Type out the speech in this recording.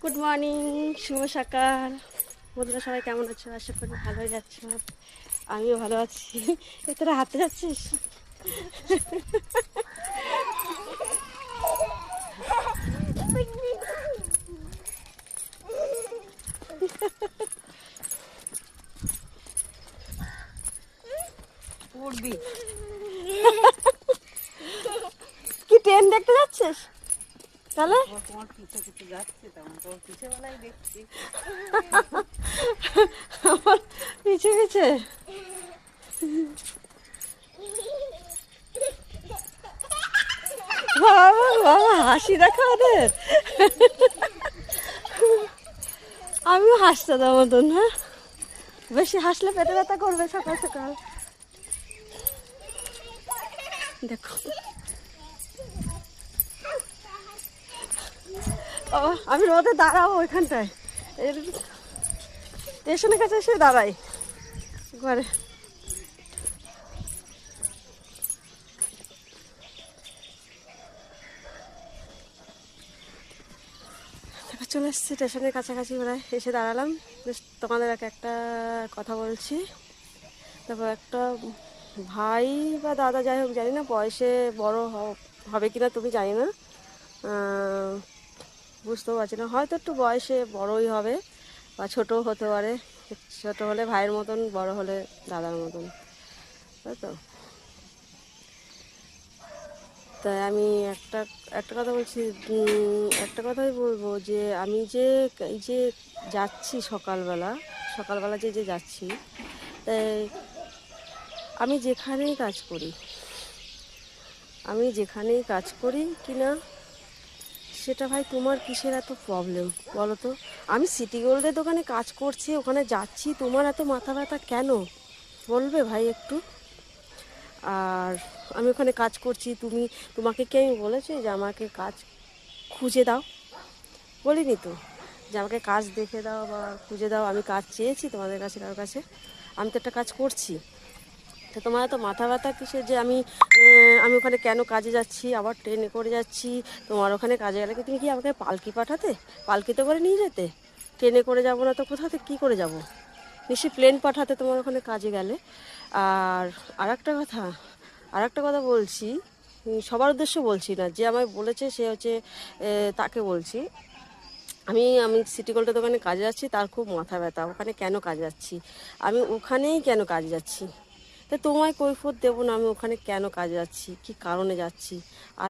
Good morning, শুভ সকাল বন্ধুরা। সবাই কেমন আছো? আশা করি ভালোই যাচ্ছ। আমিও ভালো আছি। এ তোরা হাঁটতে যাচ্ছিস? উঠবি কি ট্রেন দেখতে যাচ্ছিস তাহলে? তোমার পিছে পিছে যাচ্ছে, তেমন তোমার পিছে বেলায় দেখছি। আমার পিছে পিছে বাবা বাবা, হাসি দেখা ওদের। আমিও হাসতে দেওয়ার মতন। হ্যাঁ, বেশি হাসলে পেটে ব্যথা করবে সকাল সকাল। দেখো বাবা, আমি রোদে দাঁড়াবো ওইখানটায়, স্টেশনের কাছে এসে দাঁড়াই ঘরে। চলে এসেছি স্টেশনের কাছাকাছি, প্রায় এসে দাঁড়ালাম। বেশ, তোমাদের একটা কথা বলছি। তারপর একটা ভাই বা দাদা, যাই হোক জানি না, বয়সে বড় হবে কিনা তুমি জানি না, বুঝতেও পারছি না। হয়তো একটু বয়সে বড়ই হবে বা ছোটও হতে পারে। ছোট হলে ভাইয়ের মতন, বড় হলে দাদার মতন, তাই তো। তাই আমি একটা একটা কথা বলছি, একটা কথাই বলবো যে আমি যে এই যে যাচ্ছি সকালবেলা, সকালবেলা যে যে যাচ্ছি, তাই আমি যেখানেই কাজ করি, আমি যেখানেই কাজ করি কিনা, সেটা ভাই তোমার কিসের এত প্রবলেম বলো তো? আমি সিটি গোল্ডের দোকানে কাজ করছি, ওখানে যাচ্ছি, তোমার এত মাথা ব্যথা কেন বলবে ভাই একটু? আর আমি ওখানে কাজ করছি, তোমাকে কে আমি বলেছি যে আমাকে কাজ খুঁজে দাও? বলিনি তো যে আমাকে কাজ দেখে দাও বা খুঁজে দাও। আমি কাজ চেয়েছি তোমাদের কাছে, কারোর কাছে? আমি তো একটা কাজ করছি। তো তোমার এত মাথা ব্যথা কিসের যে আমি ওখানে কেন কাজে যাচ্ছি, আবার ট্রেনে করে যাচ্ছি? তোমার ওখানে কাজে গেলে কি তুমি কি আমাকে পালকি পাঠাতে, পালকিতে করে নিয়ে যেতে? ট্রেনে করে যাবো না তো কোথা থেকে কী করে যাব? নিশ্চয়ই প্লেন পাঠাতে তোমার ওখানে কাজে গেলে। আর আর একটা কথা বলছি, সবার উদ্দেশ্য বলছি না, যে আমায় বলেছে সে হচ্ছে তাকে বলছি। আমি আমি সিটি গোল্ডের দোকানে কাজে যাচ্ছি, তার খুব মাথা ব্যথা, ওখানে কেন কাজে যাচ্ছি, আমি ওখানেই কেন কাজে যাচ্ছি। তা তোমায় কৈফিয়ত দেবো না আমি ওখানে কেন কাজে যাচ্ছি, কী কারণে যাচ্ছি। আর